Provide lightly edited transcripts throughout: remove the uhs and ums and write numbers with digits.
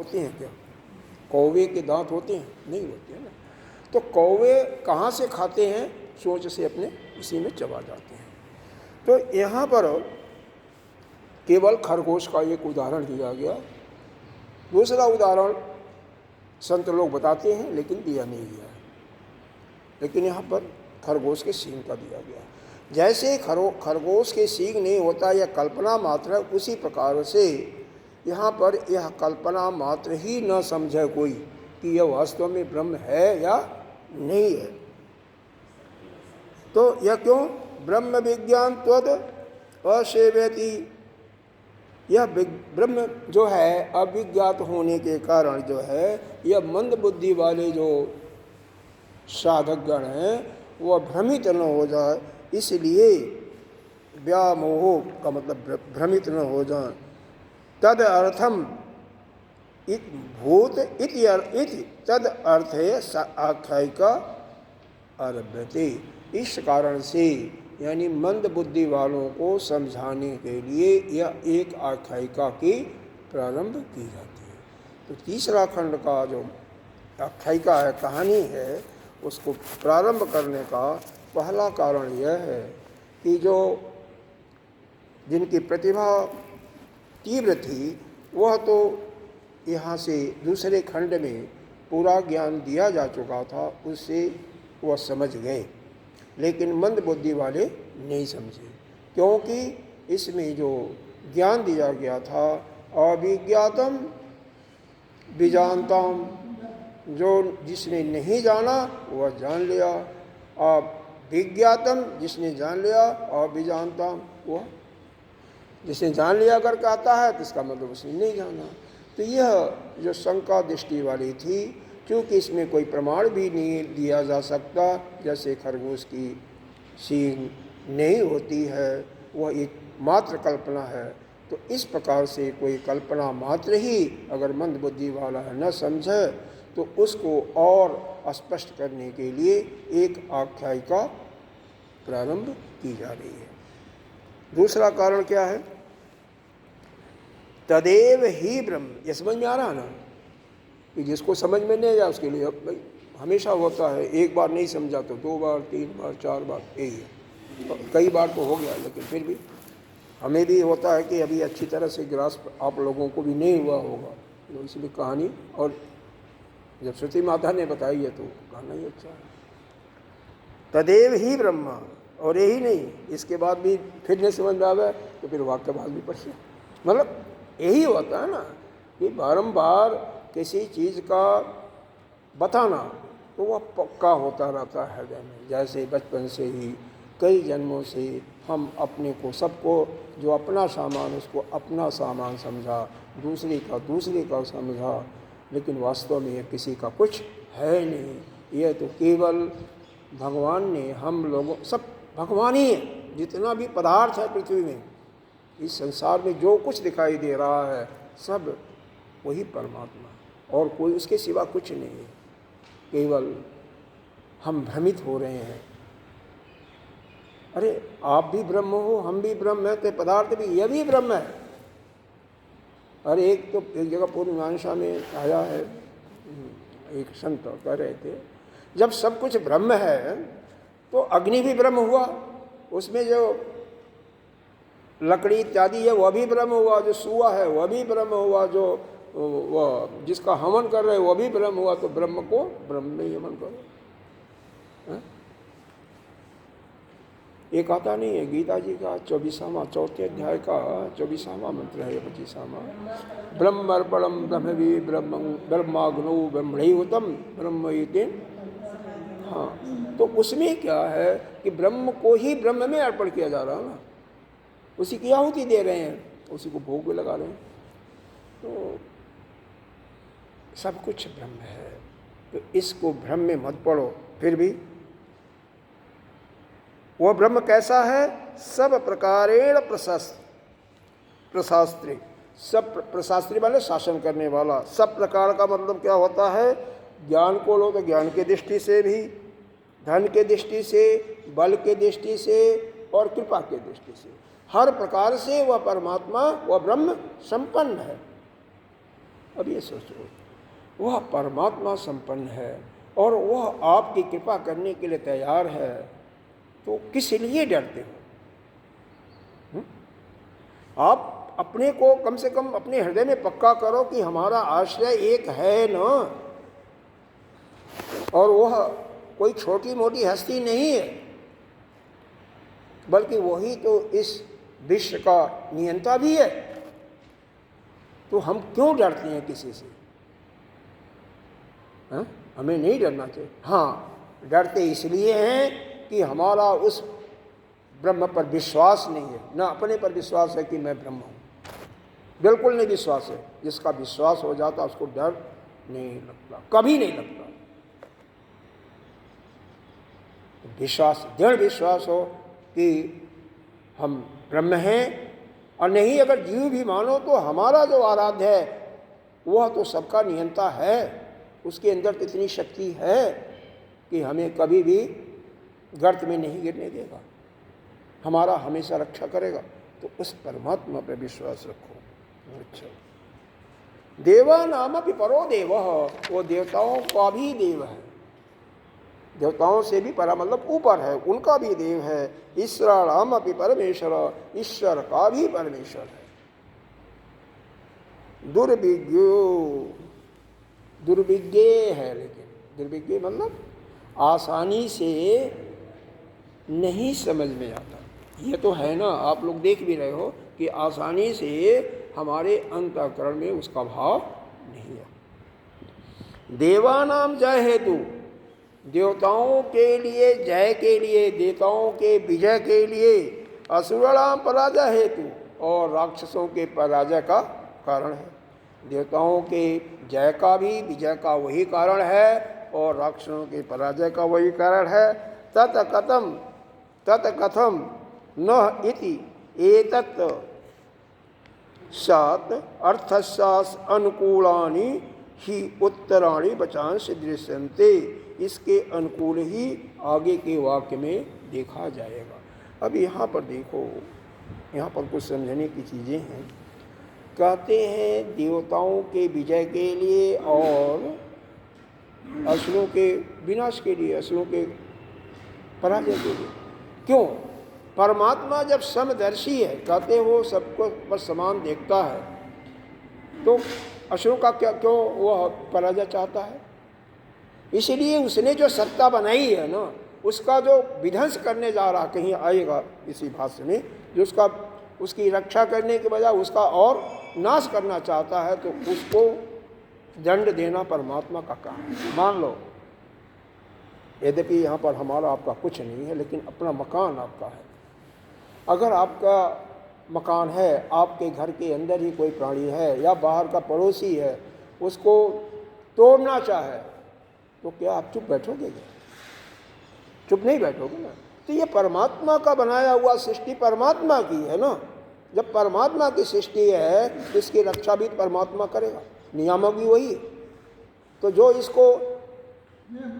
होते हैं क्या? कौवे के दांत होते हैं? नहीं होते हैं ना। तो कौवे कहाँ से खाते हैं? चोंच से अपने उसी में चबा जाते हैं। तो यहाँ पर केवल खरगोश का एक उदाहरण दिया गया। दूसरा उदाहरण संत लोग बताते हैं लेकिन दिया नहीं गया है, लेकिन यहाँ पर खरगोश के सींग का दिया गया। जैसे खरगोश के सींग नहीं होता यह कल्पना मात्र, उसी प्रकार से यहाँ पर यह कल्पना मात्र ही न समझे कोई कि यह वास्तव में ब्रह्म है या नहीं है। तो यह क्यों? ब्रह्म विज्ञान त्वद असेवेति, यह ब्रह्म जो है अविज्ञात होने के कारण जो है यह मंद बुद्धि वाले जो साधकगण हैं वह भ्रमित न हो जाए, इसलिए व्यामोह का मतलब भ्रमित न हो जाए। तद अर्थम भूत इति तद अर्थ है आख्यायिका आरभ्यते। इस कारण से यानी मंद बुद्धि वालों को समझाने के लिए यह एक आख्यायिका की प्रारंभ की जाती है। तो तीसरा खंड का जो आख्यायिका है, कहानी है, उसको प्रारंभ करने का पहला कारण यह है कि जो जिनकी प्रतिभा तीव्र थी वह तो यहाँ से दूसरे खंड में पूरा ज्ञान दिया जा चुका था, उससे वह समझ गए, लेकिन मंद बुद्धि वाले नहीं समझे, क्योंकि इसमें जो ज्ञान दिया गया था अविज्ञातम विजानताम, जो जिसने नहीं जाना वह जान लिया, अविज्ञातम जिसने जान लिया, अविजानताम वह जिसने जान लिया अगर कहता है तो इसका मतलब उसने नहीं जाना। तो यह जो शंका दृष्टि वाली थी, क्योंकि इसमें कोई प्रमाण भी नहीं दिया जा सकता, जैसे खरगोश की सींग नहीं होती है, वह एक मात्र कल्पना है, तो इस प्रकार से कोई कल्पना मात्र ही अगर मंद बुद्धि वाला है न समझे तो उसको और स्पष्ट करने के लिए एक आख्यायिका प्रारंभ की जा रही है। दूसरा कारण क्या है? तदेव ही ब्रह्म। ये समझ में आ रहा है ना कि जिसको समझ में नहीं आया उसके लिए भाई हमेशा होता है, एक बार नहीं समझा तो 2 बार 3 बार 4 बार, यही है। तो कई बार तो हो गया, लेकिन फिर भी हमें भी होता है कि अभी अच्छी तरह से ग्रास्प आप लोगों को भी नहीं हुआ होगा, तो इसलिए कहानी, और जब श्रुति माता ने बताई है तो कहना ही अच्छा है। तदेव ही ब्रह्मा, और यही नहीं, इसके बाद भी फिर नहीं समझ में आवे तो फिर वाक्य भाग भी पढ़िए। मतलब यही होता है ना कि बारंबार किसी चीज़ का बताना तो वह पक्का होता रहता है हृदय में। जैसे बचपन से ही कई जन्मों से हम अपने को, सबको जो अपना सामान उसको अपना सामान समझा, दूसरे का समझा, लेकिन वास्तव में यह किसी का कुछ है नहीं। यह तो केवल भगवान ने हम लोगों, सब भगवान ही है। जितना भी पदार्थ है पृथ्वी में, इस संसार में जो कुछ दिखाई दे रहा है सब वही परमात्मा, और कोई उसके सिवा कुछ नहीं है। केवल हम भ्रमित हो रहे हैं। अरे आप भी ब्रह्म हो, हम भी ब्रह्म है, तो पदार्थ भी, यह भी ब्रह्म है। अरे एक जगह पूर्व मीमांसा में आया है, एक संत कह रहे थे जब सब कुछ ब्रह्म है तो अग्नि भी ब्रह्म हुआ, उसमें जो लकड़ी इत्यादि है वह भी ब्रह्म हुआ, जो सुआ है वह भी ब्रह्म हुआ, जो वह जिसका हवन कर रहे वह भी ब्रह्म हुआ। तो ब्रह्म को ब्रह्म में ही हवन करो। एक आता नहीं है गीता जी का 24वां 4थे अध्याय का 24वां मंत्र है, 25वां, ब्रह्मर्पणम ब्रह्मवी ब्रह्माग्नौ ब्रह्मणैवतम ब्रह्म इति। हाँ, तो उसमें क्या है कि ब्रह्म को ही ब्रह्म में अर्पण किया जा रहा है ना, उसी की आहुति दे रहे हैं, उसी को भोग में लगा रहे हैं। तो सब कुछ ब्रह्म है, तो इसको ब्रह्म में मत पड़ो। फिर भी वह ब्रह्म कैसा है? सब प्रकारेण प्रशास्त्री, सब प्रशास्त्री वाले शासन करने वाला। सब प्रकार का मतलब क्या होता है? ज्ञान को लो तो ज्ञान की दृष्टि से भी, धन के दृष्टि से, बल के दृष्टि से और कृपा के दृष्टि से, हर प्रकार से वह परमात्मा, वह ब्रह्म संपन्न है। अब ये सोचो, वह परमात्मा संपन्न है और वह आपकी कृपा करने के लिए तैयार है, तो किस लिए डरते हो? आप अपने को कम से कम अपने हृदय में पक्का करो कि हमारा आश्रय एक है ना, और वह कोई छोटी मोटी हस्ती नहीं है, बल्कि वही तो इस विश्व का नियंता भी है। तो हम क्यों डरते हैं किसी से? हाँ? हमें नहीं डरना चाहिए। हाँ, डरते इसलिए हैं कि हमारा उस ब्रह्म पर विश्वास नहीं है, ना अपने पर विश्वास है कि मैं ब्रह्म हूँ, बिल्कुल नहीं विश्वास है। जिसका विश्वास हो जाता उसको डर नहीं लगता, कभी नहीं लगता। विश्वास, दृढ़ विश्वास हो कि हम ब्रह्म हैं, और नहीं अगर जीव भी मानो तो हमारा जो आराध्य है वह तो सबका नियंता है, उसके अंदर तो इतनी शक्ति है कि हमें कभी भी गर्त में नहीं गिरने देगा, हमारा हमेशा रक्षा करेगा। तो उस परमात्मा पर विश्वास रखो। अच्छा, देवानामपि परो देवः, वो देवताओं का भी देव है, देवताओं से भी परा मतलब ऊपर है, उनका भी देव है। ईश्वराणामपि परमेश्वर, ईश्वर का भी परमेश्वर है। दुर्विज्ञ है, लेकिन दुर्विज्ञ मतलब आसानी से नहीं समझ में आता। ये तो है ना, आप लोग देख भी रहे हो कि आसानी से हमारे अंतःकरण में उसका भाव नहीं है। देवानाम जय हेतु, देवताओं के लिए जय के लिए, देवताओं के विजय के लिए, असुराणाम पराजय हेतु, और राक्षसों के पराजय का कारण है। देवताओं के जय का भी, विजय का वही कारण है, और राक्षसों के पराजय का वही कारण है। तत कथम न इति एतत् सात अर्थशास अनुकूलानि ही उत्तराणि वचांसि दृश्यन्ते, इसके अनुकूल ही आगे के वाक्य में देखा जाएगा। अब यहाँ पर देखो, यहाँ पर कुछ समझने की चीज़ें हैं। कहते हैं देवताओं के विजय के लिए और असुरों के विनाश के लिए, असुरों के पराजय के लिए। क्यों? परमात्मा जब समदर्शी है, कहते हो सबको पर समान देखता है, तो असुरों का क्यों वह पराजय चाहता है? इसलिए उसने जो सत्ता बनाई है ना, उसका जो विध्वंस करने जा रहा, कहीं आएगा इसी भाष्य में, जो उसकी रक्षा करने के बजाय उसका और नाश करना चाहता है, तो उसको दंड देना परमात्मा का काम है। मान लो, यद्यपि यहाँ पर हमारा आपका कुछ नहीं है, लेकिन अपना मकान आपका है। अगर आपका मकान है, आपके घर के अंदर ही कोई प्राणी है या बाहर का पड़ोसी है, उसको तोड़ना चाहे, तो क्या आप चुप बैठोगे? चुप नहीं बैठोगे ना। तो ये परमात्मा का बनाया हुआ सृष्टि परमात्मा की है ना। जब परमात्मा की सृष्टि है तो इसकी रक्षा भी परमात्मा करेगा, नियामक भी वही। तो जो इसको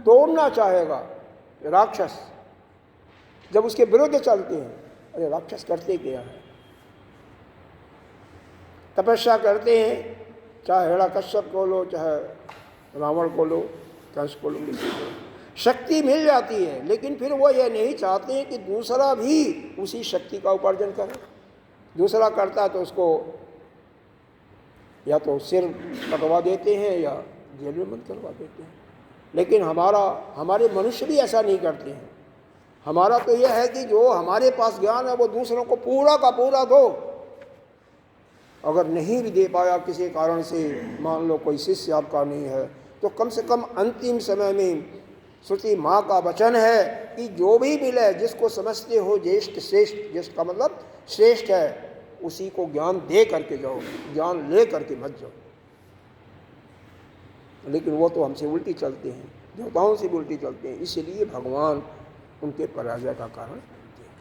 तोड़ना चाहेगा राक्षस, जब उसके विरुद्ध चलते हैं, अरे राक्षस करते क्या है? तपस्या करते हैं, चाहे हिरण्यकश्यप को लो, चाहे रावण को लो, कंस को लो, किसी को शक्ति मिल जाती है, लेकिन फिर वो ये नहीं चाहते हैं कि दूसरा भी उसी शक्ति का उपार्जन करे। दूसरा करता है तो उसको या तो सिर कटवा देते हैं या जेल में बंद करवा देते हैं। लेकिन हमारे मनुष्य भी ऐसा नहीं करते हैं। हमारा तो यह है कि जो हमारे पास ज्ञान है वो दूसरों को पूरा का पूरा दो। अगर नहीं भी दे पाया किसी कारण से, मान लो कोई शिष्य आपका नहीं है, तो कम से कम अंतिम समय में श्रुति माँ का वचन है कि जो भी मिले, जिसको समझते हो ज्येष्ठ श्रेष्ठ, जिसका मतलब श्रेष्ठ है, उसी को ज्ञान दे करके जाओ, ज्ञान ले करके मत जाओ। लेकिन वो तो हमसे उल्टी चलते हैं, देवताओं से भी उल्टी चलते हैं, इसलिए भगवान उनके पराजय का कारण बनते हैं।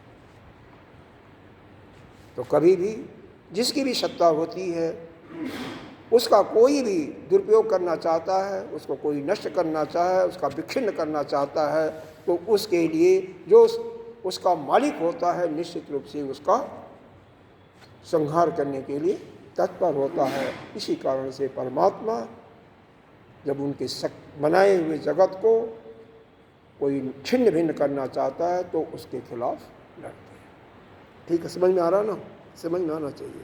तो कभी भी जिसकी भी सत्ता होती है, उसका कोई भी दुरुपयोग करना चाहता है, उसको कोई नष्ट करना चाहे, उसका विच्छिन्न करना चाहता है, तो उसके लिए जो उसका मालिक होता है, निश्चित रूप से उसका संहार करने के लिए तत्पर होता है। इसी कारण से परमात्मा जब उनके बनाए हुए जगत को कोई छिन्न भिन्न करना चाहता है तो उसके खिलाफ लड़ते हैं। ठीक है, समझ में आ रहा ना? समझ में आना चाहिए।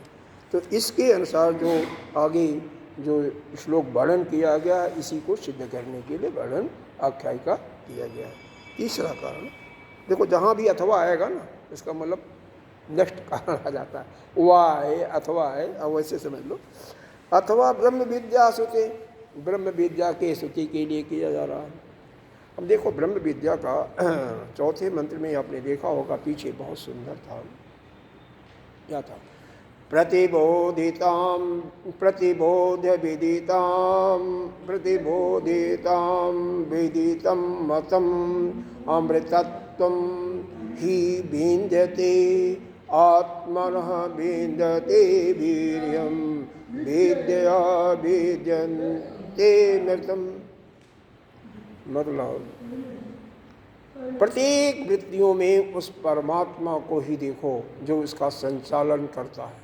तो इसके अनुसार जो आगे जो श्लोक वर्णन किया गया है, इसी को सिद्ध करने के लिए वर्णन आख्यायिका किया गया है। तीसरा कारण देखो, जहाँ भी अथवा आएगा ना, इसका मतलब नेक्स्ट कारण आ जाता है। वह है अथवा है, अब वैसे समझ लो। अथवा ब्रह्म विद्या स्तुति, ब्रह्म विद्या के स्तुति के लिए किया जा रहा है। अब देखो, ब्रह्म विद्या का चौथे मंत्र में आपने देखा होगा, पीछे बहुत सुंदर था। क्या था? प्रतिबोधितां प्रतिबोध्य विदितां प्रतिबोधितां विदितं मतम् अमृतत्वं हि विन्द्यते आत्मनः विन्दते वीर्यं विद्या विद्यन्ते मृतम्। मतलब प्रत्येक वृत्तियों में उस परमात्मा को ही देखो जो इसका संचालन करता है,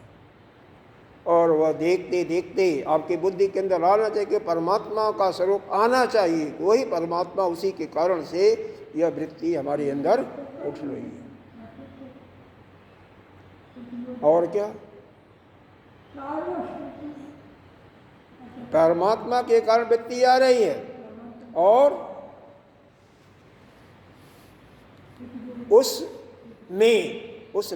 और वह देखते देखते आपकी बुद्धि के अंदर आना चाहिए कि परमात्मा का स्वरूप आना चाहिए। वही परमात्मा, उसी के कारण से यह वृत्ति हमारे अंदर उठ रही है। और क्या? परमात्मा के कारण वृत्ति आ रही है, और उस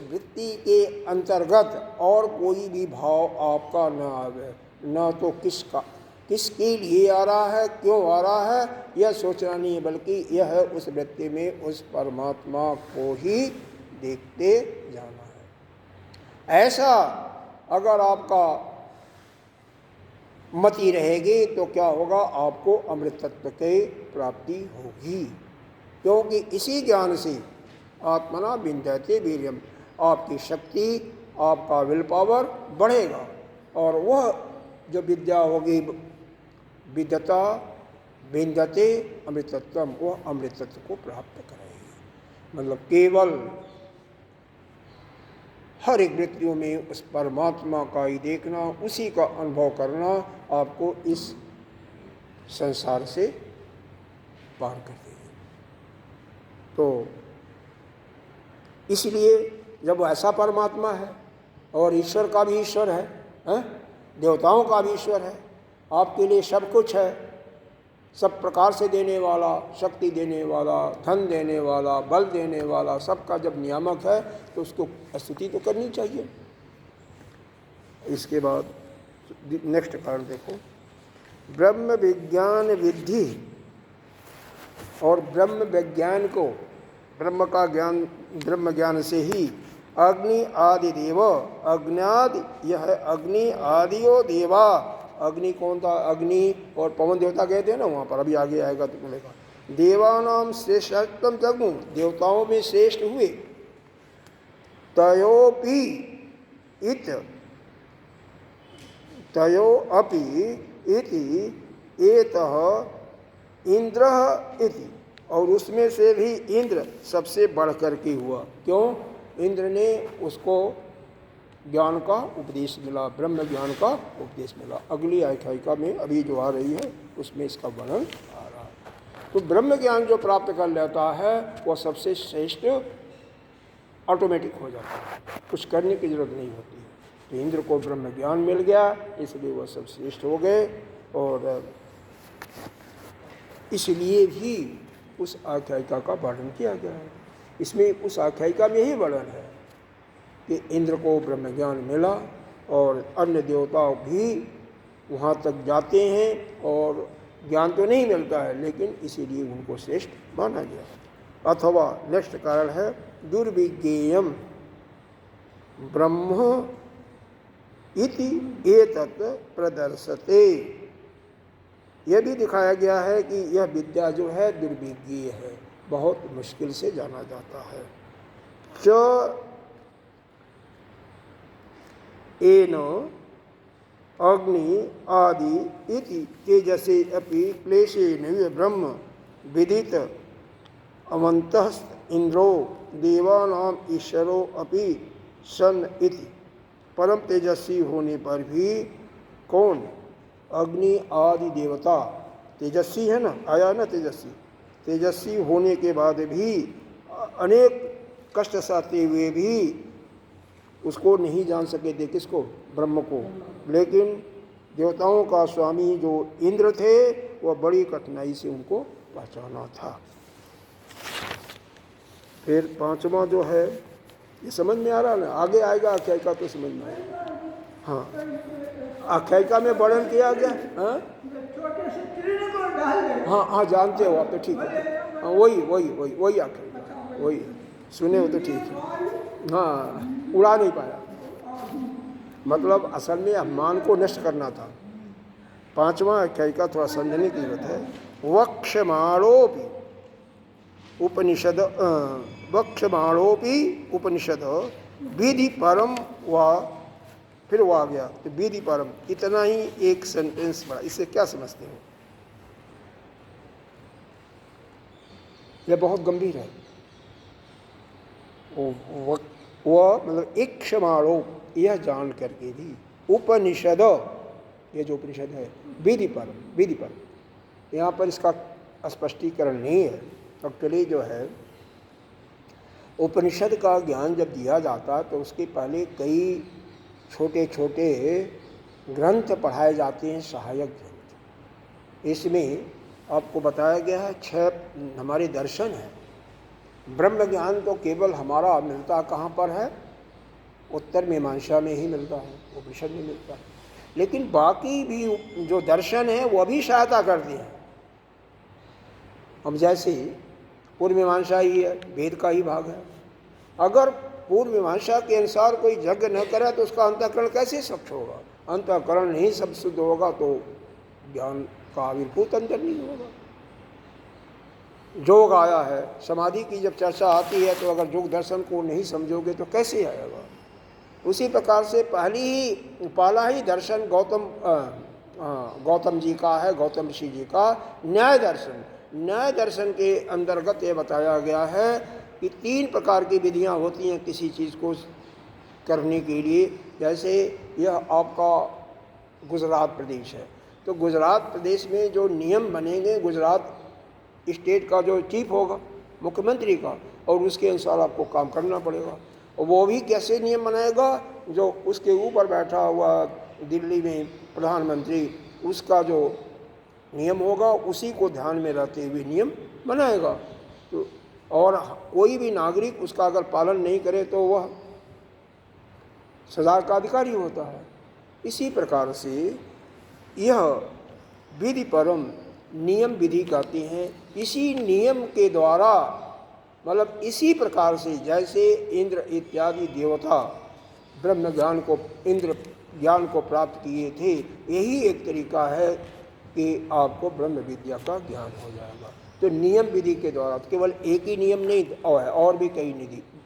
वृत्ति के अंतर्गत और कोई भी भाव आपका न आवे, न तो किसके लिए आ रहा है, क्यों आ रहा है, यह सोचना नहीं है, बल्कि यह है उस वृत्ति में उस परमात्मा को ही देखते जाना है। ऐसा अगर आपका मति रहेगी तो क्या होगा? आपको अमृतत्व की प्राप्ति होगी, क्योंकि इसी ज्ञान से आत्मना विन्दते वीर्यम, आपकी शक्ति, आपका विल पावर बढ़ेगा, और वह जो विद्या होगी, विद्यता विन्दते अमृतत्वम, वह अमृतत्व को प्राप्त करेगी। मतलब केवल हर एक वृत्तियों में उस परमात्मा का ही देखना, उसी का अनुभव करना आपको इस संसार से पार कर देगी। तो इसलिए जब ऐसा परमात्मा है, और ईश्वर का भी ईश्वर है, देवताओं का भी ईश्वर है, आपके लिए सब कुछ है, सब प्रकार से देने वाला, शक्ति देने वाला, धन देने वाला, बल देने वाला, सबका जब नियामक है तो उसको स्तुति तो करनी चाहिए। इसके बाद नेक्स्ट कारण देखो, ब्रह्म विज्ञान विद्धि, और ब्रह्म विज्ञान को, ब्रह्म का ज्ञान, ब्रह्म ज्ञान से ही अग्नि आदि देव, अग्नादि, यह अग्नि आदियो देवा। अग्नि कौन था? अग्नि और पवन देवता कहते हैं ना, वहाँ पर अभी आगे आएगा तो मिलेगा। देवानाम श्रेष्ठतम जगमु, देवताओं में श्रेष्ठ हुए। तयोपि इत, तयो अपि इति एतः इंद्रः इति, और उसमें से भी इंद्र सबसे बढ़कर के हुआ। क्यों? इंद्र ने उसको ज्ञान का उपदेश मिला, ब्रह्म ज्ञान का उपदेश मिला। अगली आख्यायिका में अभी जो आ रही है उसमें इसका वर्णन आ रहा है। तो ब्रह्म ज्ञान जो प्राप्त कर लेता है वह सबसे श्रेष्ठ ऑटोमेटिक हो जाता है, कुछ करने की जरूरत नहीं होती है। तो इंद्र को ब्रह्म ज्ञान मिल गया, इसलिए वह सब श्रेष्ठ हो गए। और इसलिए भी उस आख्यायिका का वर्णन किया गया है। इसमें उस आख्यायिका में ही वर्णन है कि इंद्र को ब्रह्म ज्ञान मिला, और अन्य देवता भी वहाँ तक जाते हैं और ज्ञान तो नहीं मिलता है, लेकिन इसीलिए उनको श्रेष्ठ माना गया। अथवा नेक्स्ट कारण है दुर्विज्ञेयम ब्रह्म इति एतत् प्रदर्शते, यह भी दिखाया गया है कि यह विद्या जो है दुर्विज्ञेय है, बहुत मुश्किल से जाना जाता है। च एन अग्नि आदि इति तेजसे अपि क्लेशेन ब्रह्म विदित अवन्तः इंद्रो देवानाम ईश्वरो अपि सन इति परम तेजस्वी होने पर भी कौन, अग्नि आदि देवता तेजस्वी है ना, आया ना तेजस्वी, तेजस्वी होने के बाद भी अनेक कष्ट सहते हुए भी उसको नहीं जान सके थे। किसको? ब्रह्म को। लेकिन देवताओं का स्वामी जो इंद्र थे वह बड़ी कठिनाई से उनको पहचाना था। फिर पांचवा जो है, ये समझ में आ रहा ना, आगे आएगा आख्यायिका तो समझ में आएगा। हाँ, आख्यायिका में वर्णन किया गया। हाँ हाँ हाँ, जानते हो आप तो, ठीक है। हाँ, वही आख्यायिका, वही सुने हो तो ठीक है। हाँ, उड़ा नहीं पाया, मतलब असल में अभिमान को नष्ट करना था। पांचवा आख्यायिका थोड़ा समझने की जरूरत है। वक्षमाणोपि उपनिषद, वक्षमाणोपि उपनिषद विधि परम व, फिर वो आ गया तो विधि परम, इतना ही एक सेंटेंस पढ़ा। इससे क्या समझते हो? यह बहुत गंभीर है। वो मतलब एक क्षमाणो, यह जान करके भी उपनिषद, ये जो उपनिषद है, विधि परम, विधि परम, यहाँ पर इसका स्पष्टीकरण नहीं है। एक्चुअली जो है उपनिषद का ज्ञान जब दिया जाता तो उसके पहले कई छोटे छोटे ग्रंथ पढ़ाए जाते हैं, सहायक ग्रंथ। इसमें आपको बताया गया है 6 हमारे दर्शन हैं। ब्रह्म ज्ञान तो केवल हमारा मिलता कहाँ पर है? उत्तर मीमांसा में ही मिलता है, उपनिषद में मिलता है। लेकिन बाकी भी जो दर्शन है वो भी सहायता करते हैं। अब जैसे पूर्व मीमांसा ही है, वेद का ही भाग है। अगर पूर्व मीमांसा के अनुसार कोई यज्ञ न करे तो उसका अंतःकरण कैसे स्वच्छ होगा? अंतःकरण नहीं सब शुद्ध होगा तो ज्ञान का आविर्भूत अंतर नहीं होगा। योग आया है, समाधि की जब चर्चा आती है तो अगर योग दर्शन को नहीं समझोगे तो कैसे आएगा? उसी प्रकार से पहला ही दर्शन गौतम जी का है, गौतम ऋषि जी का न्याय दर्शन। न्याय दर्शन के अंतर्गत ये बताया गया है कि 3 प्रकार की विधियां होती हैं किसी चीज़ को करने के लिए। जैसे यह आपका गुजरात प्रदेश है तो गुजरात प्रदेश में जो नियम बनेंगे, गुजरात स्टेट का जो चीफ होगा, मुख्यमंत्री का, और उसके अनुसार आपको काम करना पड़ेगा। और वो भी कैसे नियम बनाएगा? जो उसके ऊपर बैठा हुआ दिल्ली में प्रधानमंत्री, उसका जो नियम होगा उसी को ध्यान में रखते हुए नियम बनाएगा। तो और कोई भी नागरिक उसका अगर पालन नहीं करे तो वह सजा का अधिकारी होता है। इसी प्रकार से यह विधि परम, नियम विधि कहते हैं। इसी नियम के द्वारा, मतलब इसी प्रकार से जैसे इंद्र इत्यादि देवता ब्रह्म ज्ञान को, इंद्र ज्ञान को प्राप्त किए थे, यही एक तरीका है कि आपको ब्रह्म विद्या का ज्ञान हो जाएगा। तो नियम विधि के द्वारा, केवल एक ही नियम नहीं है, और भी कई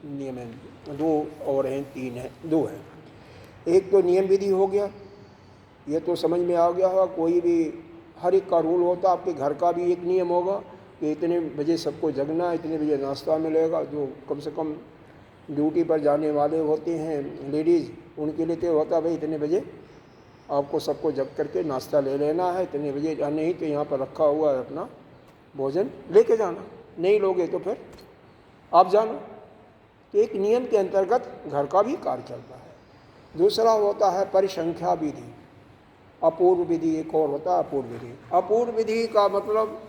नियम हैं, 2 और हैं, 3 हैं, 2 हैं। एक तो नियम विधि हो गया, ये तो समझ में आ गया होगा। कोई भी हर एक का रूल होता, आपके घर का भी एक नियम होगा कि इतने बजे सबको जगना, इतने बजे नाश्ता मिलेगा। जो कम से कम ड्यूटी पर जाने वाले होते हैं लेडीज़, उनके लिए तो होता भाई इतने बजे आपको सबको जग करके नाश्ता ले लेना है, इतने बजे, नहीं तो यहाँ पर रखा हुआ है अपना भोजन लेके जाना, नहीं लोगे तो फिर आप जानो। तो एक नियम के अंतर्गत घर का भी कार्य चलता है। दूसरा होता है परिसंख्या विधि, अपूर्व विधि। एक और होता है अपूर्व विधि। अपूर्व विधि का मतलब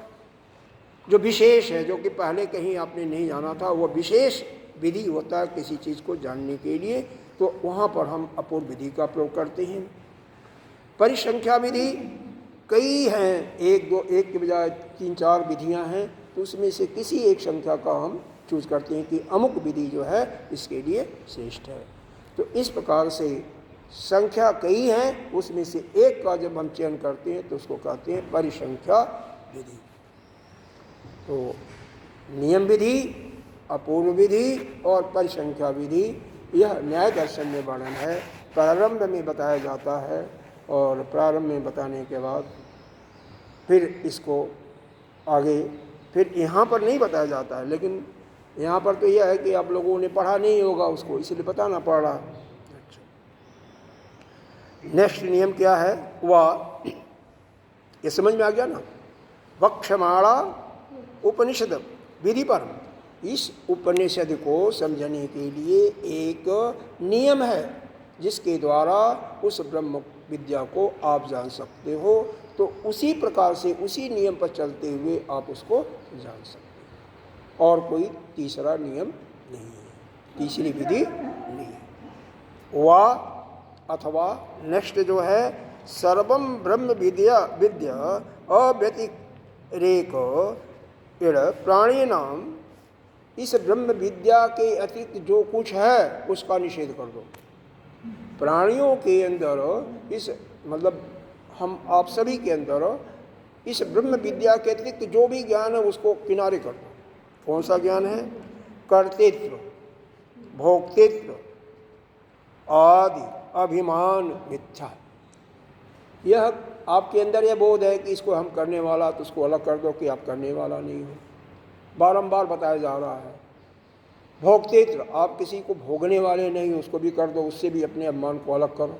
जो विशेष है, जो कि पहले कहीं आपने नहीं जाना था, वो विशेष विधि होता है किसी चीज़ को जानने के लिए, तो वहाँ पर हम अपूर्व विधि का प्रयोग करते हैं। परिसंख्या विधि कई हैं, एक के बजाय 3-4 विधियां हैं, तो उसमें से किसी एक संख्या का हम चूज करते हैं कि अमुक विधि जो है इसके लिए श्रेष्ठ है। तो इस प्रकार से संख्या कई हैं, उसमें से एक का जब हम चयन करते हैं तो उसको कहते हैं परिसंख्या विधि। तो नियम विधि, अपूर्व विधि और परिसंख्या विधि, यह न्याय दर्शन में वर्णन है। प्रारंभ में बताया जाता है और प्रारंभ में बताने के बाद फिर इसको आगे फिर यहाँ पर नहीं बताया जाता है। लेकिन यहाँ पर तो यह है कि आप लोगों ने पढ़ा नहीं होगा उसको, इसलिए बताना पड़ रहा है। अच्छा, नेक्स्ट नियम क्या है? वह, ये समझ में आ गया ना? वक्षमाणा उपनिषद विधि परम, इस उपनिषद को समझने के लिए एक नियम है जिसके द्वारा उस ब्रह्म विद्या को आप जान सकते हो। तो उसी प्रकार से उसी नियम पर चलते हुए आप उसको जान सकते हो, और कोई तीसरा नियम नहीं है, तीसरी विधि नहीं है। वा अथवा नेक्स्ट जो है, सर्वम ब्रह्म विद्या विद्या अव्यतिरेक इड़ प्राणी नाम, इस ब्रह्म विद्या के अतिरिक्त जो कुछ है उसका निषेध कर दो। प्राणियों के अंदर इस, मतलब हम आप सभी के अंदर इस ब्रह्म विद्या के अतिरिक्त जो भी ज्ञान है उसको किनारे कर दो। कौन सा ज्ञान है? कर्तृत्व, भोक्तृत्व आदि अभिमान मिथ्या। यह आपके अंदर यह बोध है कि इसको हम करने वाला, तो उसको अलग कर दो कि आप करने वाला नहीं हो, बारंबार बताया जा रहा है। भोक्तृत्व, आप किसी को भोगने वाले नहीं, उसको भी कर दो, उससे भी अपने अभिमान को अलग करो।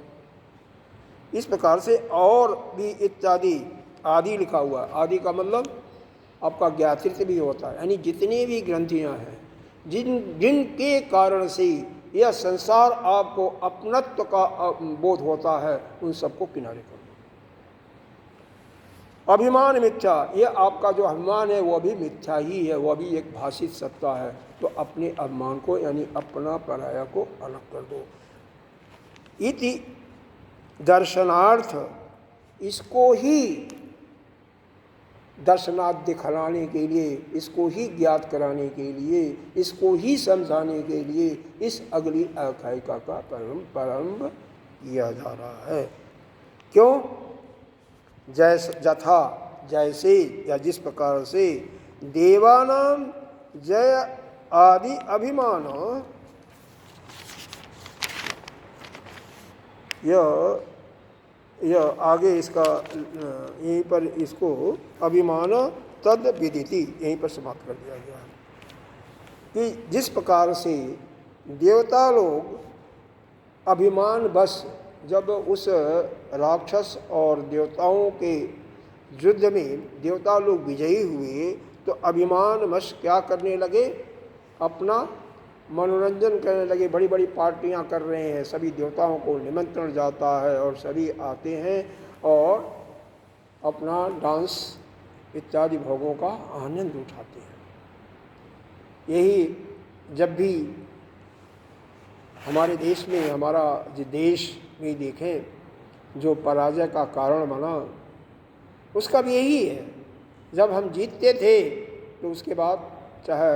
इस प्रकार से और भी इत्यादि, आदि लिखा हुआ है। आदि का मतलब आपका ज्ञातृत्व भी होता है, यानी जितनी भी ग्रंथियां हैं जिनके कारण से यह संसार आपको अपनत्व का बोध होता है, उन सबको किनारे कर दो। अभिमान मिथ्या, यह आपका जो अभिमान है वह भी मिथ्या ही है, वह भी एक भाषित सत्ता है। तो अपने अभिमान को, यानी अपना पराया को अलग कर दो। इति दर्शनार्थ, इसको ही दर्शनार्थ दिखलाने के लिए, इसको ही ज्ञात कराने के लिए, इसको ही समझाने के लिए इस अगली आख्यायिका का प्रारंभ किया जा रहा है। क्यों? यथा, जैसे या जिस प्रकार से देवानाम जय आदि अभिमान, यह आगे इसका यहीं पर इसको अभिमान तद विदिति यहीं पर समाप्त कर दिया गया है कि जिस प्रकार से देवता लोग अभिमान बस जब उस राक्षस और देवताओं के युद्ध में देवता लोग विजयी हुए, तो अभिमान वश क्या करने लगे? अपना मनोरंजन करने लगे। बड़ी बड़ी पार्टियां कर रहे हैं, सभी देवताओं को निमंत्रण जाता है और सभी आते हैं और अपना डांस इत्यादि भोगों का आनंद उठाते हैं। यही जब भी हमारे देश में, हमारा जो देश में देखें जो पराजय का कारण बना, उसका भी यही है। जब हम जीतते थे तो उसके बाद चाहे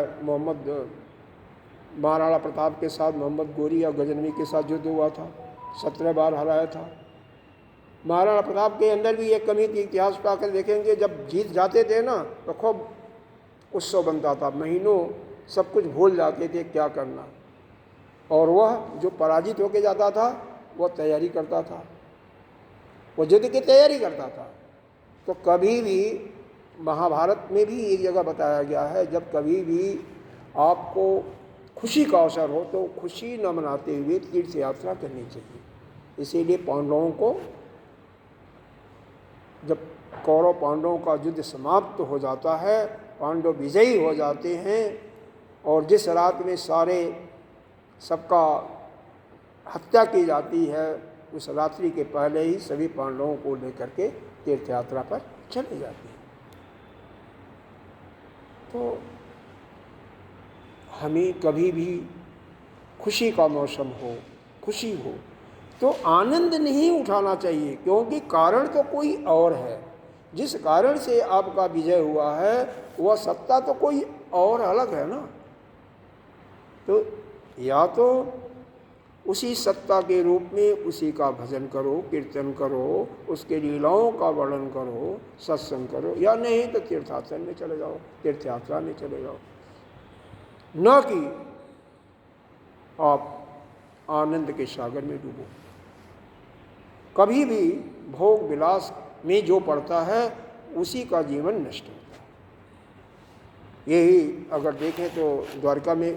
महाराणा प्रताप के साथ मोहम्मद गोरी या गजनवी के साथ युद्ध हुआ था, 17 बार हराया था। महाराणा प्रताप के अंदर भी एक कमी थी, इतिहास पढ़कर देखेंगे, जब जीत जाते थे ना तो खूब उत्सव बनता था, महीनों सब कुछ भूल जाते थे क्या करना। और वह जो पराजित होके जाता था वह तैयारी करता था, वो युद्ध की तैयारी करता था। तो कभी भी महाभारत में भी एक जगह बताया गया है, जब कभी भी आपको खुशी का अवसर हो तो खुशी न मनाते हुए तीर्थ यात्रा करनी चाहिए। इसीलिए पांडवों को, जब कौरव पांडवों का युद्ध समाप्त हो जाता है, पांडव विजयी हो जाते हैं, और जिस रात में सारे सबका हत्या की जाती है, उस रात्रि के पहले ही सभी पांडवों को लेकर के तीर्थ यात्रा पर चले जाते हैं। तो हमें कभी भी खुशी का मौसम हो, खुशी हो, तो आनंद नहीं उठाना चाहिए, क्योंकि कारण तो कोई और है। जिस कारण से आपका विजय हुआ है वह सत्ता तो कोई और अलग है ना। तो या तो उसी सत्ता के रूप में उसी का भजन करो, कीर्तन करो, उसके लीलाओं का वर्णन करो, सत्संग करो, या नहीं तो तीर्थाटन में चले जाओ, तीर्थ यात्रा में चले जाओ। न कि आप आनंद के सागर में डूबो। कभी भी भोग विलास में जो पड़ता है उसी का जीवन नष्ट होता है। यही अगर देखें तो द्वारका में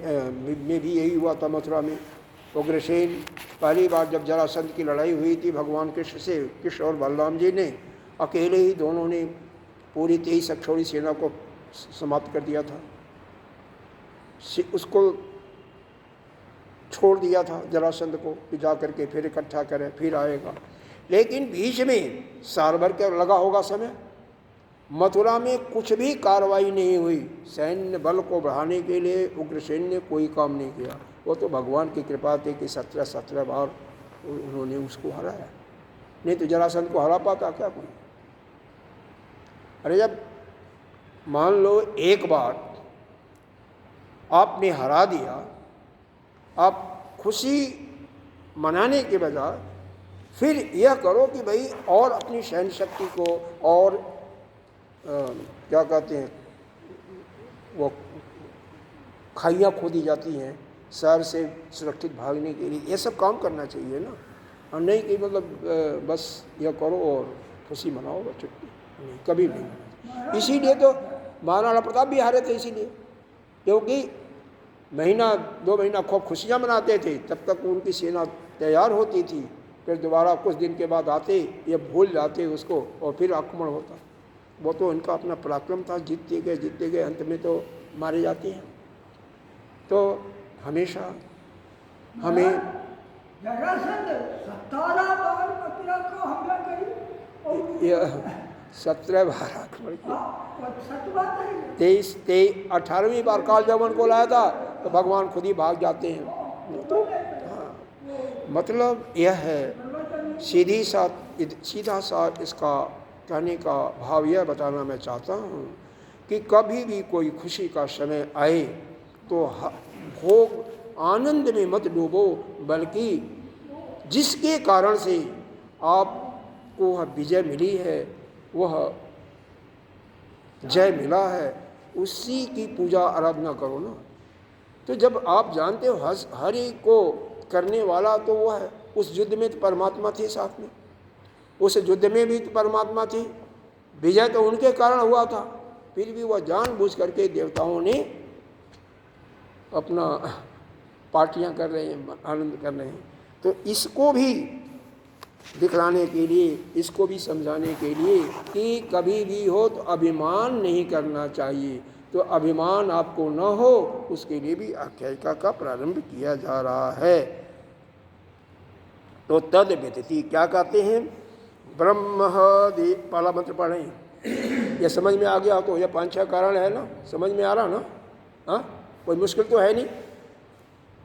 भी यही हुआ था, मथुरा में उग्रसेन पहली बार जब जरासंध की लड़ाई हुई थी भगवान कृष्ण से, कृष्ण और बलराम जी ने अकेले ही दोनों ने पूरी 23 अक्षौहिणी सेना को समाप्त कर दिया था, उसको छोड़ दिया था जरासंध को कि जा करके फिर इकट्ठा करे फिर आएगा। लेकिन बीच में साल भर का लगा होगा समय, मथुरा में कुछ भी कार्रवाई नहीं हुई, सैन्य बल को बढ़ाने के लिए उग्रसेन ने कोई काम नहीं किया। वो तो भगवान की कृपा थी कि 17 बार उन्होंने उसको हराया, नहीं तो जरासंध को हरा पाता क्या कोई। अरे जब मान लो एक बार आपने हरा दिया, आप खुशी मनाने के बजाय फिर यह करो कि भाई और अपनी सैन्य शक्ति को और क्या कहते हैं वो खाइयाँ खोदी जाती हैं शहर से सुरक्षित भागने के लिए, ये सब काम करना चाहिए ना, और नहीं कि मतलब बस यह करो और खुशी मनाओ बस छुट्टी, नहीं कभी नहीं। इसीलिए तो महाराणा प्रताप भी हारे थे, इसीलिए क्योंकि महीना 2 महीना खूब खुशियाँ मनाते थे, तब तक उनकी सेना तैयार होती थी, फिर दोबारा कुछ दिन के बाद आते, ये भूल जाते उसको और फिर आक्रमण होता। वो तो इनका अपना पराक्रम था, जीतते गए, अंत में तो मारे जाते हैं। तो हमेशा हमें 17 बार आक्रमण किया, 18वीं बार काल जवन को लाया था तो भगवान खुद ही भाग जाते हैं। तो हाँ, मतलब यह है सीधा सा इसका कहने का भाव यह बताना मैं चाहता हूँ कि कभी भी कोई खुशी का समय आए तो भोग आनंद में मत डूबो, बल्कि जिसके कारण से आपको वह विजय मिली है, वह जय मिला है, उसी की पूजा आराधना करो ना। तो जब आप जानते हो हर एक को करने वाला तो वह है, उस युद्ध में तो परमात्मा थे साथ में, उस युद्ध में भी तो परमात्मा थी, विजय तो उनके कारण हुआ था, फिर भी वह जानबूझ करके देवताओं ने अपना पार्टियां कर रहे हैं, आनंद कर रहे हैं। तो इसको भी दिखलाने के लिए, इसको भी समझाने के लिए कि कभी भी हो तो अभिमान नहीं करना चाहिए। तो अभिमान आपको न हो उसके लिए भी आख्यायिका का प्रारंभ किया जा रहा है। तो तद व्यतीति क्या कहते हैं, ब्रह्म पहला मंत्र पढ़ें, यह समझ में आ गया तो यह 5-6 कारण है ना, समझ में आ रहा ना, हाँ कोई मुश्किल तो है नहीं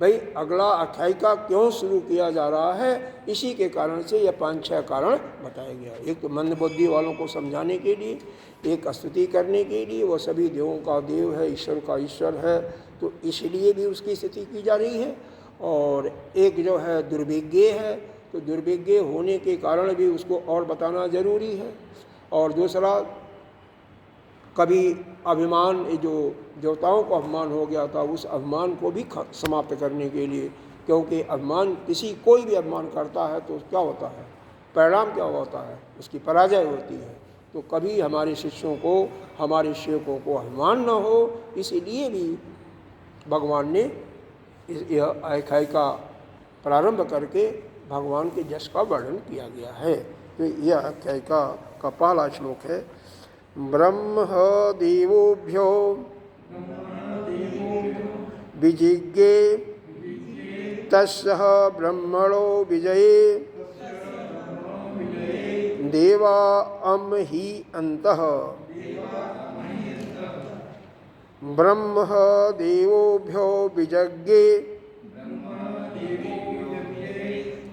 भाई। अगला आख्यायिका क्यों शुरू किया जा रहा है, इसी के कारण से यह 5-6 कारण बताया गया। एक तो मंद बुद्धि वालों को समझाने के लिए, एक स्तुति करने के लिए, वह सभी देवों का देव है, ईश्वर का ईश्वर है, तो इसलिए भी उसकी स्तुति की जा रही है। और एक जो है दुर्विज्ञ है, तो दुर्विज्ञ होने के कारण भी उसको और बताना जरूरी है। और दूसरा, कभी अभिमान, जो देवताओं को अभिमान हो गया था, उस अभिमान को भी समाप्त करने के लिए, क्योंकि अभिमान, कोई भी अभिमान करता है तो क्या होता है, परिणाम क्या होता है, उसकी पराजय होती है। तो कभी हमारे शिष्यों को, हमारे सेवकों को अभिमान न हो, इसीलिए भी भगवान ने यह आख्यायिका प्रारंभ करके भगवान के यश का वर्णन किया गया है। तो यह आख्यायिका का पहला श्लोक है, ब्रह्म देवोभ्यो विजिज्ञे तस्सह ब्रह्मणो विजये देवा अम ही अंतः। ब्रह्म देवोभ्यो विजिज्ञे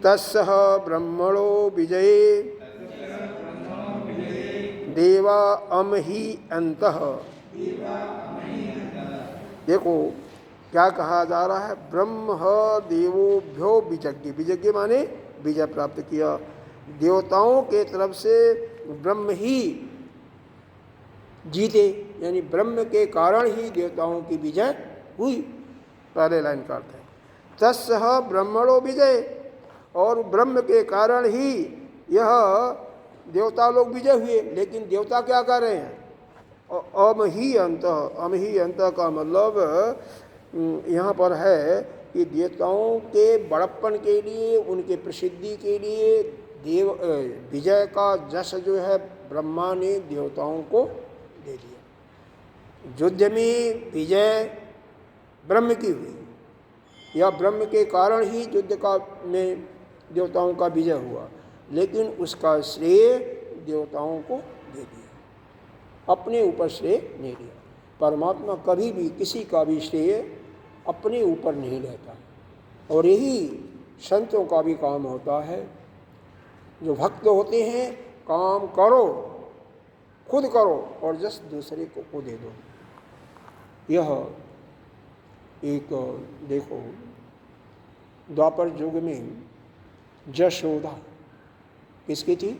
तस्सह ब्रह्मणो विजये देवा अम ही अंतः। देखो क्या कहा जा रहा है, ब्रह्म देवोभ्यो विजिज्ञ, विजिज्ञ माने विजय प्राप्त किया, देवताओं के तरफ से ब्रह्म ही जीते, यानी ब्रह्म के कारण ही देवताओं की विजय हुई। पहले लाइन का अर्थ है तस्सह ब्रह्मणो विजय, और ब्रह्म के कारण ही यह देवता लोग विजय हुए। लेकिन देवता क्या कर रहे हैं, अम ही अंत, अम ही अंत का मतलब यहाँ पर है कि देवताओं के बड़प्पन के लिए, उनके प्रसिद्धि के लिए विजय का जश जो है ब्रह्मा ने देवताओं को दे दिया। युद्ध में विजय ब्रह्म की हुई, या ब्रह्म के कारण ही युद्ध का में देवताओं का विजय हुआ, लेकिन उसका श्रेय देवताओं को दे दिया, अपने ऊपर श्रेय नहीं लिया। परमात्मा कभी भी किसी का भी श्रेय अपने ऊपर नहीं लेता, और यही संतों का भी काम होता है। जो भक्त होते हैं, काम करो, खुद करो और जस दूसरे को दे दो। यह एक देखो, द्वापर युग में यशोदा किसकी थी?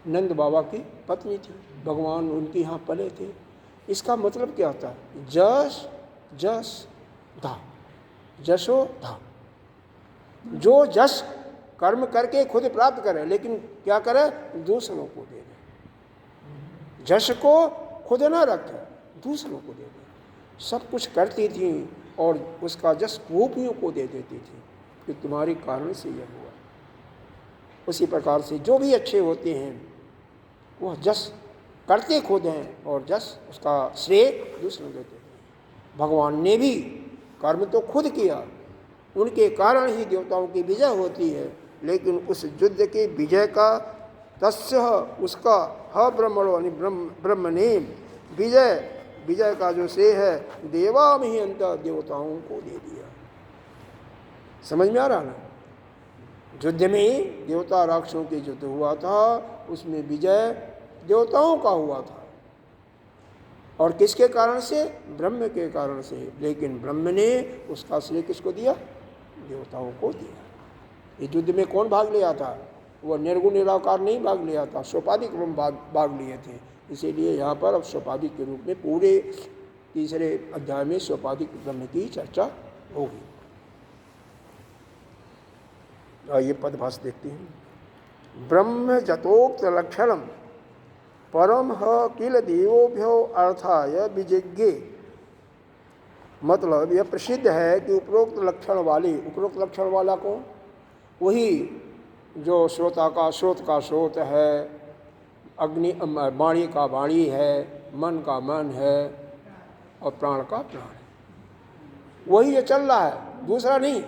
नंद बाबा की पत्नी थी, भगवान उनके यहाँ पले थे। इसका मतलब क्या होता है? जस जस धा, जशो धा। जो जस कर्म करके खुद प्राप्त करे, लेकिन क्या करे? दूसरों को दे दे। जश को खुद न रखे, दूसरों को दे दे। सब कुछ करती थी और उसका जस गोपियों को दे देती थी कि तुम्हारे कारण से यह हुआ। उसी प्रकार से जो भी अच्छे होते हैं वह जस करते खुद हैं और जस उसका श्रेय दूसरों देते हैं। भगवान ने भी कर्म तो खुद किया, उनके कारण ही देवताओं की विजय होती है, लेकिन उस युद्ध के विजय का तस्य उसका ह ब्रह्मणो यानी ब्रह्म ने विजय का जो श्रेय है देवा में ही अंत देवताओं को दे दिया। समझ में आ रहा ना? युद्ध में देवता राक्षसों के युद्ध हुआ था, उसमें विजय देवताओं का हुआ था, और किसके कारण से? ब्रह्म के कारण से। लेकिन ब्रह्म ने उसका श्रेय किसको दिया? देवताओं को दिया। इस युद्ध में कौन भाग लिया था? वह निर्गुण निराकार नहीं भाग लिया था, सोपाधिक ब्रह्म भाग लिए थे। इसीलिए यहाँ पर अब सोपाधिक के रूप में पूरे तीसरे अध्याय में सोपाधिक ब्रह्म की चर्चा होगी। ये पदभाष देखते हैं। ब्रह्म जतोक्त लक्षणम परम ह किल देवोभ्यो अर्थाय विजिज्ञे। मतलब यह प्रसिद्ध है कि उपरोक्त लक्षण वाला कौन? वही जो श्रोता का स्रोत है, अग्नि वाणी का वाणी है, मन का मन है और प्राण का प्राण है। वही जो चल रहा है, दूसरा नहीं।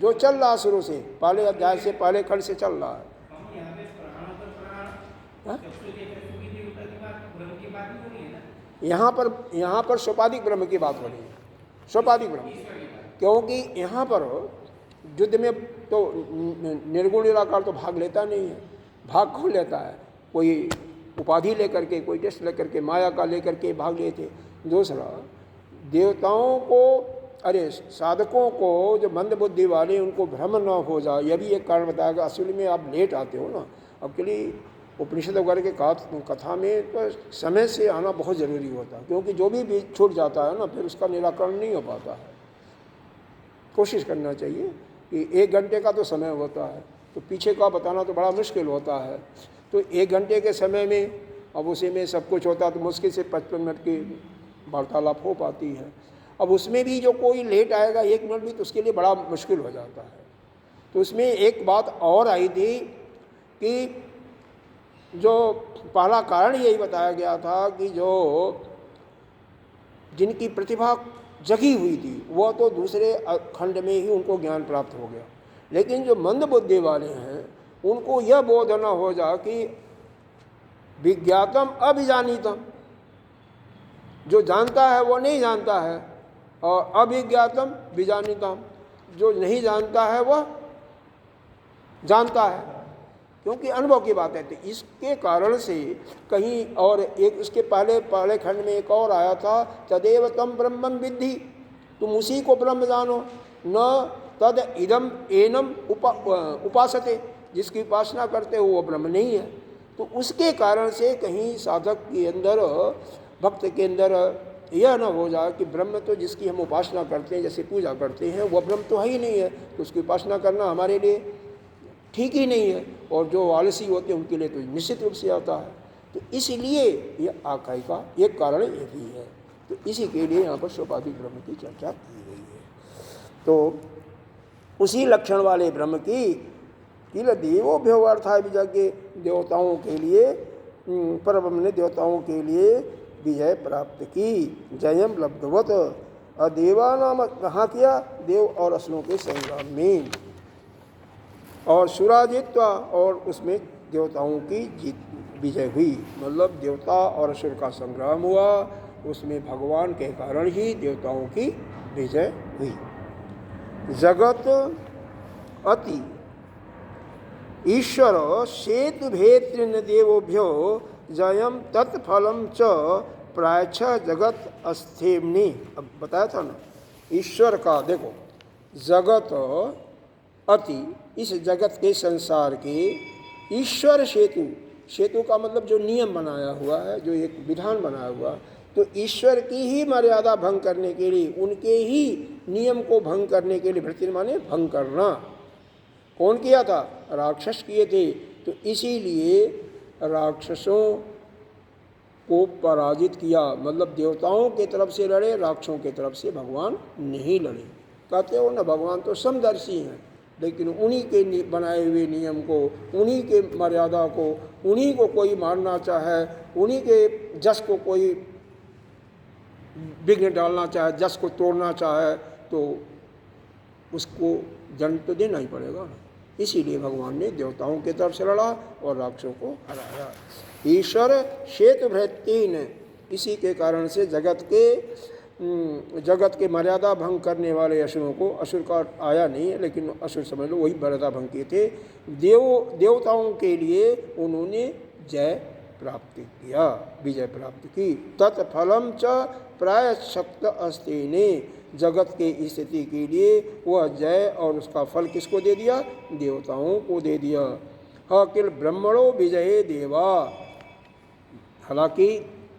जो चल रहा शुरू से, पहले अध्याय से, पहले खंड से चल रहा है। यहाँ पर सोपाधिक ब्रह्म की बात हो रही है, सोपाधिक ब्रह्म। क्योंकि यहाँ पर युद्ध में तो निर्गुण निराकार तो भाग लेता नहीं है। भाग कौन लेता है? कोई उपाधि लेकर के, कोई टेस्ट लेकर के, माया का लेकर के भाग लेते। दूसरा, देवताओं को, अरे साधकों को, जो मंद बुद्धि वाले, उनको भ्रम न हो जाए, यह भी एक कारण बताएगा। असली में आप लेट आते हो ना, अब के लिए उपनिषद वगैरह के कथा में तो समय से आना बहुत ज़रूरी होता है, क्योंकि जो भी बीच छूट जाता है ना, फिर उसका निराकरण नहीं हो पाता है। कोशिश करना चाहिए कि 1 घंटे का तो समय होता है, तो पीछे का बताना तो बड़ा मुश्किल होता है। तो 1 घंटे के समय में, अब उसी में सब कुछ होता है, तो मुश्किल से 55 मिनट की वार्तालाप हो पाती है। अब उसमें भी जो कोई लेट आएगा 1 मिनट भी, तो उसके लिए बड़ा मुश्किल हो जाता है। तो उसमें एक बात और आई थी कि जो पहला कारण यही बताया गया था कि जो जिनकी प्रतिभा जगी हुई थी, वह तो दूसरे खंड में ही उनको ज्ञान प्राप्त हो गया। लेकिन जो मंद बुद्धि वाले हैं, उनको यह बोध न हो जा कि विज्ञातम अभिजानीतम, जो जानता है वो नहीं जानता है, और अभिज्ञातम विजानीतम, जो नहीं जानता है वह जानता है, क्योंकि अनुभव की बात है। तो इसके कारण से कहीं, और एक उसके पहले खंड में एक और आया था, तदेव तम ब्रह्मं विद्धि, तुम उसी को ब्रह्म जानो, न तद इदम एनम उपासते, जिसकी उपासना करते हो वो ब्रह्म नहीं है। तो उसके कारण से कहीं साधक के अंदर, भक्त के अंदर यह न हो जाए कि ब्रह्म तो जिसकी हम उपासना करते हैं, जैसे पूजा करते हैं, वह ब्रह्म तो है ही नहीं है, तो उसकी उपासना करना हमारे लिए ठीक ही नहीं है। और जो आलसी होते हैं उनके लिए तो निश्चित रूप से आता है। तो इसीलिए यह आकाई का एक कारण ये भी है। तो इसी के लिए यहाँ पर सोपाधिक ब्रह्म की चर्चा की गई है। तो उसी लक्षण वाले ब्रह्म की किल देवोभ्यो अर्थाय विजय, देवताओं के लिए परब्रह्म ने देवताओं के लिए विजय प्राप्त की। जयम लब्धवत अदेवा नाम कहाँ किया? देव और असुरों के संग्राम में। और सुराजित्वा, और उसमें देवताओं की जीत विजय हुई, मतलब देवता और असुर का संग्राम हुआ, उसमें भगवान के कारण ही देवताओं की विजय हुई। जगत अति ईश्वर सेतु भेतृन देवोभ्यो जयम तत्फलम च प्रायछ जगत अस्थेमनि। अब बताया था ना, ईश्वर का देखो, जगत अति, इस जगत के संसार के ईश्वर सेतु, सेतु का मतलब जो नियम बनाया हुआ है, जो एक विधान बनाया हुआ, तो ईश्वर की ही मर्यादा भंग करने के लिए, उनके ही नियम को भंग करने के लिए, भृत्य माने भंग करना, कौन किया था? राक्षस किए थे। तो इसीलिए राक्षसों को पराजित किया, मतलब देवताओं के तरफ से लड़े, राक्षसों के तरफ से भगवान नहीं लड़े। कहते हो ना, भगवान तो समदर्शी हैं, लेकिन उन्हीं के बनाए हुए नियम को, उन्हीं के मर्यादा को, उन्हीं को कोई मारना चाहे, उन्हीं के जस को कोई विघ्न डालना चाहे, जस को तोड़ना चाहे, तो उसको जन्म तो देना ही पड़ेगा। इसीलिए भगवान ने देवताओं की तरफ से लड़ा और राक्षसों को हराया। ईश्वर शेत भृत्तीन, इसी के कारण से जगत के मर्यादा भंग करने वाले असुरों को, असुर का आया नहीं है लेकिन असुर समझ लो, वही मर्यादा भंग किए थे, देवताओं के लिए उन्होंने जय प्राप्त किया, विजय प्राप्त की। तत्फलम च प्राय शक्त अस्तेने, जगत के स्थिति के लिए वह जय और उसका फल किसको दे दिया? देवताओं को दे दिया। अकिल ब्रह्मणो विजय देवा, हालांकि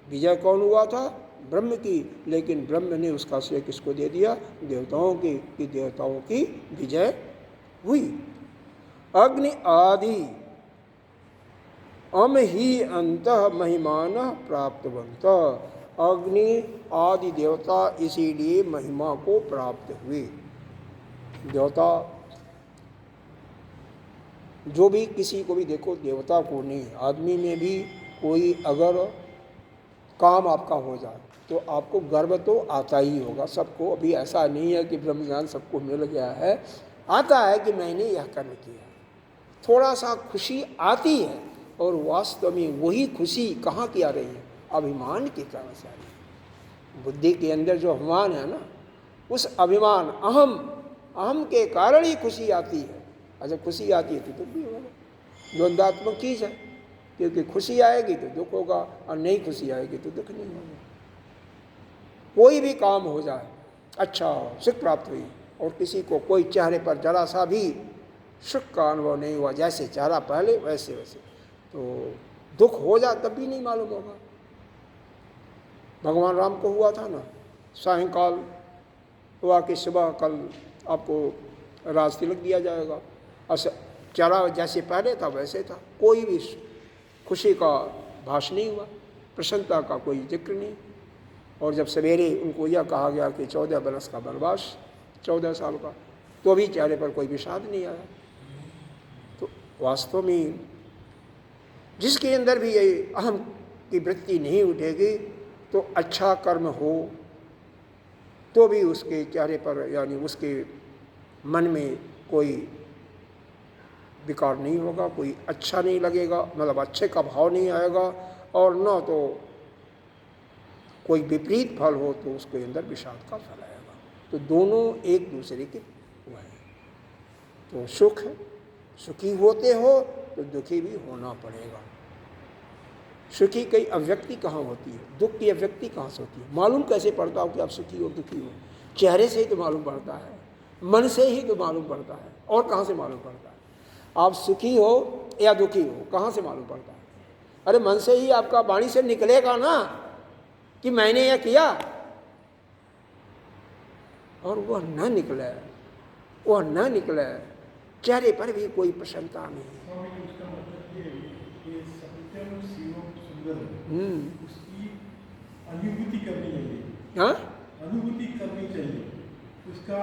विजय कौन हुआ था? ब्रह्म की, लेकिन ब्रह्म ने उसका श्रेय किसको दे दिया? देवताओं की, कि देवताओं की विजय हुई। अग्नि आदि अम ही अंतः महिमान प्राप्तवंत, अग्नि आदि देवता इसीलिए महिमा को प्राप्त हुए। देवता जो भी, किसी को भी देखो, देवता को नहीं, आदमी में भी कोई अगर काम आपका हो जाए तो आपको गर्व तो आता ही होगा सबको। अभी ऐसा नहीं है कि ब्रह्म ज्ञान सबको मिल गया है, आता है कि मैंने यह कर्म किया, थोड़ा सा खुशी आती है, और वास्तव में वही खुशी कहाँ की आ रही है? अभिमान के कारण से आ रही है। बुद्धि के अंदर जो अभिमान है ना, उस अभिमान अहम के कारण ही खुशी आती है। अच्छा, खुशी आती है तो दुख भी होगा, द्वंद्वात्मक चीज़ है, क्योंकि खुशी आएगी तो दुख होगा और नहीं खुशी आएगी तो दुख नहीं होगा। कोई भी काम हो जाए, अच्छा सुख प्राप्त हुई, और किसी को कोई चेहरे पर जरा सा भी सुख का अनुभव नहीं हुआ, जैसे चेहरा पहले वैसे वैसे, तो दुख हो जाए तब भी नहीं मालूम होगा। भगवान राम को हुआ था ना, सायंकाल हुआ कि सुबह कल आपको राज तिलक दिया जाएगा, और चेहरा जैसे पहले था वैसे था, कोई भी खुशी का भाष नहीं हुआ, प्रसन्नता का कोई जिक्र नहीं। और जब सवेरे उनको यह कहा गया कि 14 बरस का वनवास, 14 साल का, तो भी चेहरे पर कोई विषाद नहीं आया। तो वास्तव में जिसके अंदर भी ये अहम की वृत्ति नहीं उठेगी, तो अच्छा कर्म हो तो भी उसके चेहरे पर, यानी उसके मन में कोई विकार नहीं होगा, कोई अच्छा नहीं लगेगा, मतलब अच्छे का भाव नहीं आएगा, और न तो कोई विपरीत फल हो तो उसके अंदर विषाद का फल आएगा। तो दोनों एक दूसरे के वो है। तो सुखी होते हो तो दुखी भी होना पड़ेगा। सुखी की अभिव्यक्ति कहाँ होती है? दुख की अभिव्यक्ति कहाँ से होती है? मालूम कैसे पड़ता हो कि आप सुखी हो दुखी हो? चेहरे से ही तो मालूम पड़ता है, मन से ही तो मालूम पड़ता है, और कहाँ से मालूम पड़ता है? आप सुखी हो या दुखी हो, कहाँ से मालूम पड़ता है? अरे मन से ही आपका वाणी से निकलेगा ना कि मैंने यह किया, और वह न निकले, चेहरे पर भी कोई प्रसन्नता नहीं। उसकी अनुभूति करनी चाहिए। हाँ, अनुभूति करनी चाहिए, उसका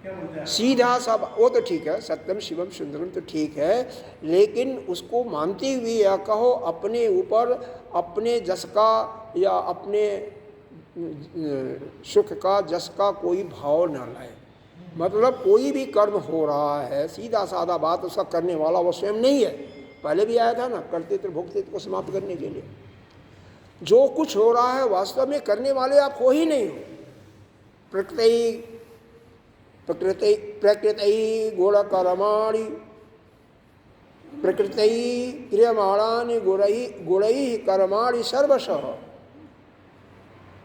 सीधा सा, वो तो ठीक है, सत्यम शिवम सुंदरम तो ठीक है, लेकिन उसको मानते हुए या कहो अपने ऊपर अपने जस का या अपने सुख का जस का कोई भाव न लाए। मतलब कोई भी कर्म हो रहा है, सीधा साधा बात, उसका करने वाला वो स्वयं नहीं है। पहले भी आया था ना, कर्तृत्व भोक्तृत्व को समाप्त करने के लिए। जो कुछ हो रहा है वास्तव में करने वाले आप हो ही नहीं हो। प्रकृति गुण कर्माणि प्रकृति क्रियमाणानि गुणैः कर्माणि सर्वशः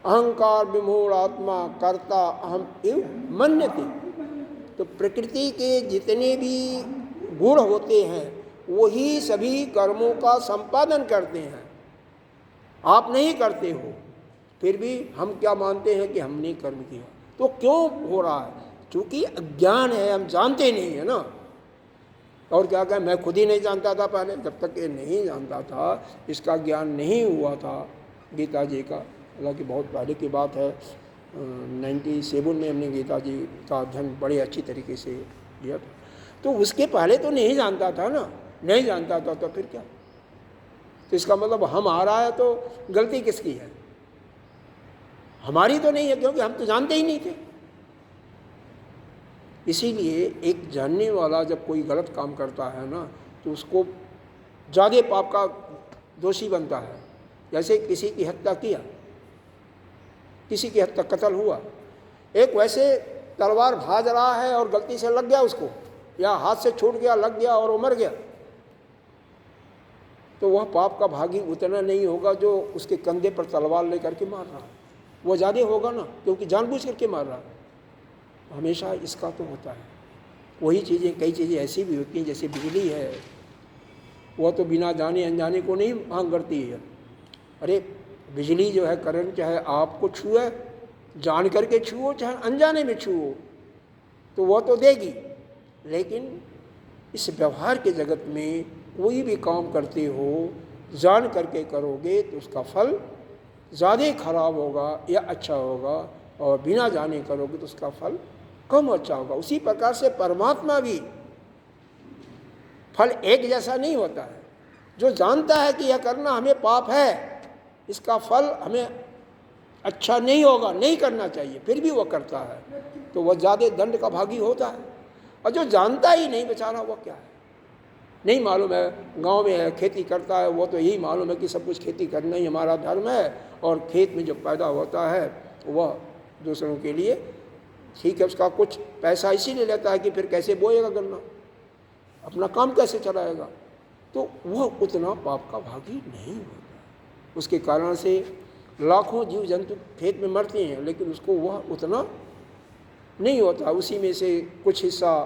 अहंकार विमूढ़ात्मा कर्ता अहम एव मन्यते। तो प्रकृति के जितने भी गुण होते हैं वही सभी कर्मों का संपादन करते हैं, आप नहीं करते हो। फिर भी हम क्या मानते हैं कि हमने कर्म किया। तो क्यों हो रहा है? क्योंकि अज्ञान है, हम जानते नहीं है ना। और क्या कहें, मैं खुद ही नहीं जानता था पहले, जब तक ये नहीं जानता था, इसका ज्ञान नहीं हुआ था गीता जी का। हालांकि बहुत पहले की बात है, 97 में हमने गीता जी का अध्ययन बड़े अच्छी तरीके से किया था। तो उसके पहले तो नहीं जानता था ना, नहीं जानता था तो फिर क्या। तो इसका मतलब हम आ रहा है तो गलती किसकी है? हमारी तो नहीं है, क्योंकि हम तो जानते ही नहीं थे। इसीलिए एक जानने वाला जब कोई गलत काम करता है ना, तो उसको ज़्यादा पाप का दोषी बनता है। जैसे किसी की हत्या किया, किसी की हत्या, कत्ल हुआ, एक वैसे तलवार भाज रहा है और गलती से लग गया उसको, या हाथ से छूट गया, लग गया और वो मर गया, तो वह पाप का भागी उतना नहीं होगा जो उसके कंधे पर तलवार लेकर के मार रहा है। वो ज़्यादा होगा ना, क्योंकि जानबूझ करके मार रहा है। हमेशा इसका तो होता है। वही चीज़ें, कई चीज़ें ऐसी भी होती हैं, जैसे बिजली है, वह तो बिना जाने अनजाने को नहीं भांग करती है। अरे बिजली जो है, करंट चाहे आपको छुए, जान करके छुओ चाहे अनजाने में छुओ, तो वह तो देगी। लेकिन इस व्यवहार के जगत में कोई भी काम करते हो, जान करके करोगे तो उसका फल ज़्यादा खराब होगा या अच्छा होगा, और बिना जाने करोगे तो उसका फल कम अच्छा होगा। उसी प्रकार से परमात्मा भी फल एक जैसा नहीं होता है। जो जानता है कि यह करना हमें पाप है, इसका फल हमें अच्छा नहीं होगा, नहीं करना चाहिए, फिर भी वह करता है, तो वह ज़्यादा दंड का भागी होता है। और जो जानता ही नहीं बेचारा, वह क्या है, नहीं मालूम है, गांव में है, खेती करता है, वो तो यही मालूम है कि सब कुछ खेती करना ही हमारा धर्म है, और खेत में जो पैदा होता है वह दूसरों के लिए ठीक है। उसका कुछ पैसा इसीलिए लेता है कि फिर कैसे बोएगा गन्ना, अपना काम कैसे चलाएगा, तो वह उतना पाप का भागी नहीं होता। उसके कारण से लाखों जीव जंतु खेत में मरते हैं, लेकिन उसको वह उतना नहीं होता। उसी में से कुछ हिस्सा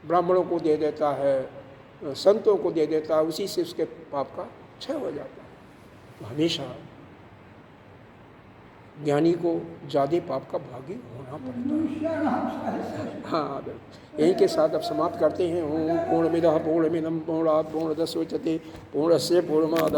ब्राह्मणों को दे देता है, संतों को दे देता है, उसी से उसके पाप का क्षय हो जाता है। तो हमेशा ज्ञानी को ज़्यादा पाप का भागी होना पड़ता है। हाँ, यहीं के साथ अब समाप्त करते हैं। ओम पूर्णमिदः पूर्णमिदं पूर्णात् पूर्णमुदच्यते पूर्णस्य पूर्णमादाय